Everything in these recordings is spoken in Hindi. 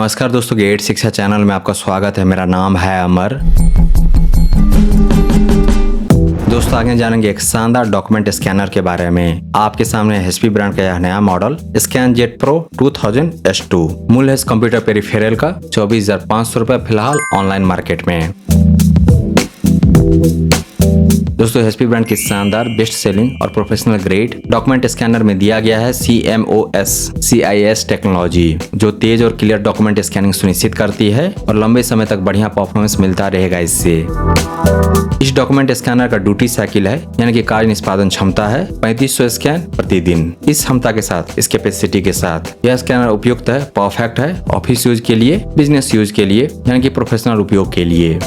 नमस्कार दोस्तों, गेट शिक्षा चैनल में आपका स्वागत है। मेरा नाम है अमर। दोस्तों आगे जानेंगे एक शानदार डॉक्यूमेंट स्कैनर के बारे में। आपके सामने HP ब्रांड का यह नया मॉडल ScanJet Pro 2000 S2। मूल्य है इस कंप्यूटर पेरिफेरल का 24,500 रुपए फिलहाल ऑनलाइन मार्केट में। दोस्तों HP ब्रांड की शानदार बेस्ट सेलिंग और प्रोफेशनल ग्रेड डॉक्यूमेंट स्कैनर में दिया गया है CMOS CIS टेक्नोलॉजी, जो तेज और क्लियर डॉक्यूमेंट स्कैनिंग सुनिश्चित करती है और लंबे समय तक बढ़िया परफॉर्मेंस मिलता रहेगा इससे। इस डॉक्यूमेंट स्कैनर का ड्यूटी साइकिल है, यानी कि कार्य निष्पादन क्षमता है 3500 स्कैन प्रतिदिन। इस क्षमता के साथ, इस कैपेसिटी के साथ यह स्कैनर उपयुक्त है, परफेक्ट है ऑफिस यूज के लिए, बिजनेस यूज के लिए, यानी कि प्रोफेशनल उपयोग के लिए।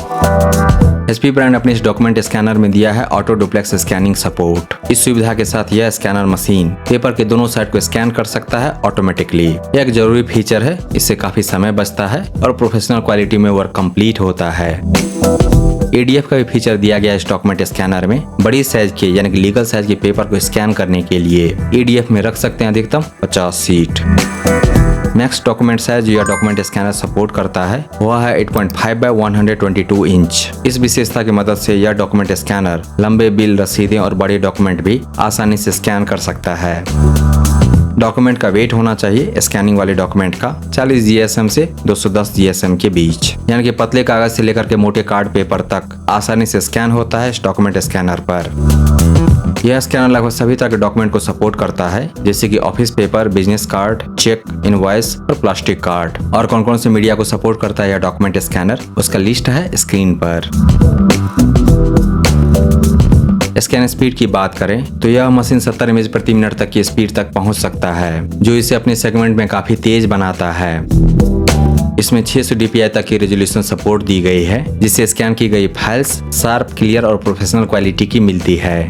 HP ब्रांड अपने इस डॉक्यूमेंट स्कैनर में दिया है ऑटो डुप्लेक्स स्कैनिंग सपोर्ट। इस सुविधा के साथ यह स्कैनर मशीन पेपर के दोनों साइड को स्कैन कर सकता है ऑटोमेटिकली। यह एक जरूरी फीचर है, इससे काफी समय बचता है और प्रोफेशनल क्वालिटी में वर्क कंप्लीट होता है। ADF का भी फीचर दिया गया इस डॉक्यूमेंट स्कैनर में। बड़ी साइज के यानी कि लीगल साइज के पेपर को स्कैन करने के लिए ADF में रख सकते हैं अधिकतम 50 सीट। मैक्स डॉक्यूमेंट साइज यह डॉक्यूमेंट स्कैनर सपोर्ट करता है वह है 8.5 बाय 122 इंच। इस विशेषता की मदद से यह डॉक्यूमेंट स्कैनर लंबे बिल, रसीदें और बड़े डॉक्यूमेंट भी आसानी से स्कैन कर सकता है। डॉक्यूमेंट का वेट होना चाहिए स्कैनिंग वाले डॉक्यूमेंट का 40 GSM से 210 GSM के बीच, यानी कि पतले कागज से लेकर के मोटे कार्ड पेपर तक आसानी से स्कैन होता है इस डॉक्यूमेंट स्कैनर पर। यह स्कैनर लगभग सभी तरह के डॉक्यूमेंट को सपोर्ट करता है, जैसे कि office paper, business card, cheque, invoice और प्लास्टिक कार्ड। और कौन कौन से मीडिया को सपोर्ट करता है यह डॉक्यूमेंट स्कैनर, उसका लिस्ट है स्क्रीन पर। स्कैन स्पीड की बात करें तो यह मशीन 70 इमेज प्रति मिनट तक की स्पीड तक पहुंच सकता है, जो इसे अपने सेगमेंट में काफी तेज बनाता है। इसमें 600 DPI तक की रेजोल्यूशन सपोर्ट दी गई है, जिससे स्कैन की गई फाइल्स शार्प, क्लियर और प्रोफेशनल क्वालिटी की मिलती है।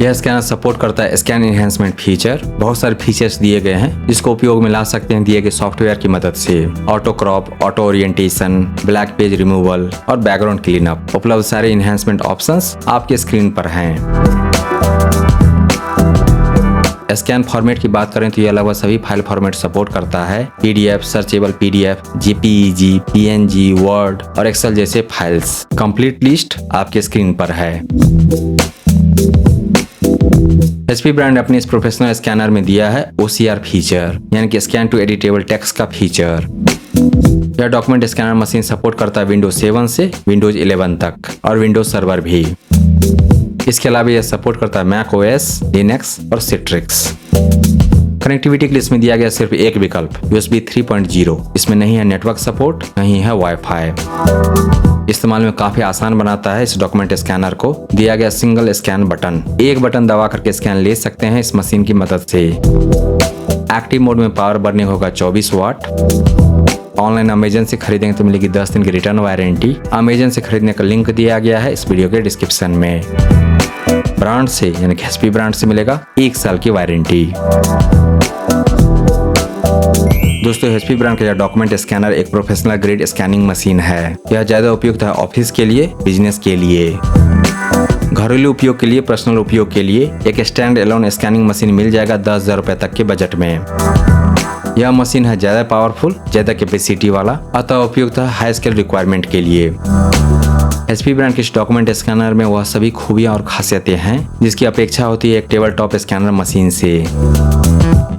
यह स्कैनर सपोर्ट करता है स्कैन एनहेंसमेंट फीचर। बहुत सारे फीचर्स दिए गए हैं जिसको उपयोग में ला सकते हैं दिए गए सॉफ्टवेयर की मदद से। Auto crop, auto orientation, black page removal और बैकग्राउंड क्लीनअप। उपलब्ध सारे एनहेंसमेंट ऑप्शंस आपके स्क्रीन पर हैं। स्कैन फॉर्मेट की बात करें तो यह लगभग सभी फाइल फॉर्मेट सपोर्ट करता है। PDF, searchable PDF, JPEG, PNG, word और एक्सेल जैसे फाइल्स। कंप्लीट लिस्ट आपके स्क्रीन पर है। HP ब्रांड अपने इस प्रोफेशनल स्कैनर में दिया है OCR फीचर, यानी कि स्कैन टू एडिटेबल टेक्स्ट का फीचर। यह डॉक्यूमेंट स्कैनर मशीन सपोर्ट करता है Windows 7 से Windows 11 तक और Windows सर्वर भी। इसके अलावा यह सपोर्ट करता है Mac OS, Linux और Citrix। कनेक्टिविटी के लिए इसमें दिया गया सिर्फ एक विकल्प USB 3.0। इसमें नहीं है नेटवर्क सपोर्ट, नहीं है वाईफाई। इस्तेमाल में काफी आसान बनाता है इस डॉक्यूमेंट स्कैनर को दिया गया सिंगल स्कैन बटन। एक बटन दबा करके स्कैन ले सकते हैं इस मशीन की मदद से। एक्टिव मोड में पावर बर्निंग होगा 24 वाट। ऑनलाइन अमेजन से खरीदेंगे तो मिलेगी 10 दिन की रिटर्न वारंटी। अमेजन से खरीदने का लिंक दिया गया है इस वीडियो के डिस्क्रिप्शन में। ब्रांड से यानी कि HP ब्रांड से मिलेगा 1 साल की वारंटी। दोस्तों HP ब्रांड का यह डॉक्यूमेंट स्कैनर एक प्रोफेशनल ग्रेड स्कैनिंग मशीन है। यह ज्यादा उपयुक्त है ऑफिस के लिए, बिजनेस के लिए। घरेलू उपयोग के लिए, पर्सनल उपयोग के लिए एक स्टैंड एलोन स्कैनिंग मशीन मिल जाएगा 10,000 रुपए तक के बजट में। यह मशीन है ज्यादा पावरफुल, ज्यादा कैपेसिटी वाला, अतः उपयुक्त है हाई स्केल रिक्वायरमेंट के लिए। HP ब्रांड के इस डॉक्यूमेंट स्कैनर में वह सभी खूबियां और खासियतें हैं जिसकी अपेक्षा होती है एक टेबल टॉप स्कैनर मशीन से।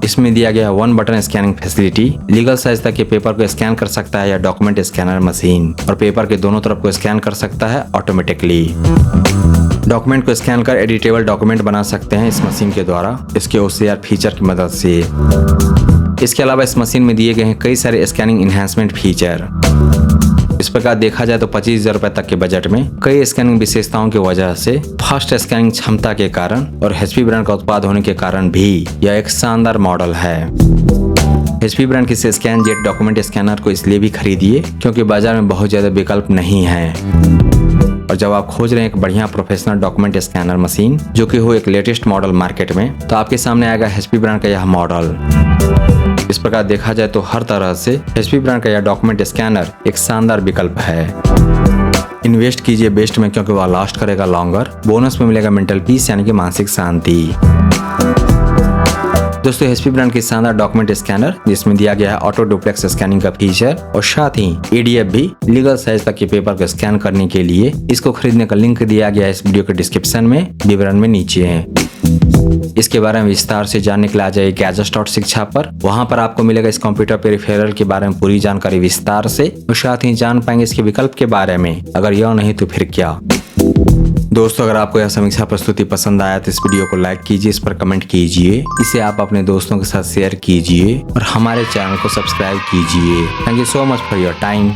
इसमें दिया गया 1 button scanning facility. Legal size तक के पेपर को स्कैन कर सकता है यह डॉक्यूमेंट स्कैनर मशीन और पेपर के दोनों तरफ को स्कैन कर सकता है ऑटोमेटिकली। डॉक्यूमेंट को स्कैन कर एडिटेबल डॉक्यूमेंट बना सकते हैं इस मशीन के द्वारा इसके OCR फीचर की मदद से। इसके अलावा इस मशीन में दिए गए हैं कई सारे स्कैनिंग एनहांसमेंट फीचर। इस प्रकार देखा जाए तो 25,000 रुपए तक के बजट में कई स्कैनिंग विशेषताओं की वजह से, फास्ट स्कैनिंग क्षमता के कारण और HP ब्रांड का उत्पाद होने के कारण भी यह एक शानदार मॉडल है। HP ब्रांड के ScanJet डॉक्यूमेंट स्कैनर को इसलिए भी खरीदिए क्योंकि बाजार में बहुत ज्यादा विकल्प नहीं है। और जब आप खोज रहे हैं एक बढ़िया प्रोफेशनल डॉक्यूमेंट स्कैनर मशीन जो कि हो एक लेटेस्ट मॉडल मार्केट में, तो आपके सामने आएगा HP ब्रांड का यह मॉडल। इस प्रकार देखा जाए तो हर तरह से HP ब्रांड का यह डॉक्यूमेंट स्कैनर एक शानदार विकल्प है। इन्वेस्ट कीजिए बेस्ट में क्योंकि वह लास्ट करेगा लॉन्गर। बोनस में मिलेगा मेंटल पीस यानी कि मानसिक शांति। दोस्तों HP ब्रांड की शानदार डॉक्यूमेंट स्कैनर जिसमें दिया गया है ऑटो डुप्लेक्स स्कैनिंग का फीचर और साथ ही EDF भी लीगल साइज तक के पेपर को स्कैन करने के लिए। इसको खरीदने का लिंक दिया गया है इस वीडियो के डिस्क्रिप्शन में, विवरण में नीचे है। इसके बारे में विस्तार से जानने के लिए आ जाइए gadgets.शिक्षा पर। वहां पर आपको मिलेगा इस कंप्यूटर पेरिफेरल के बारे में पूरी जानकारी विस्तार से और साथ ही जान पाएंगे इसके विकल्प के बारे में। अगर यह नहीं तो फिर क्या। दोस्तों अगर आपको यह समीक्षा प्रस्तुति पसंद आया तो इस वीडियो को लाइक कीजिए, इस पर कमेंट कीजिए, इसे आप अपने दोस्तों के साथ शेयर कीजिए और हमारे चैनल को सब्सक्राइब कीजिए। Thank you so much for your time.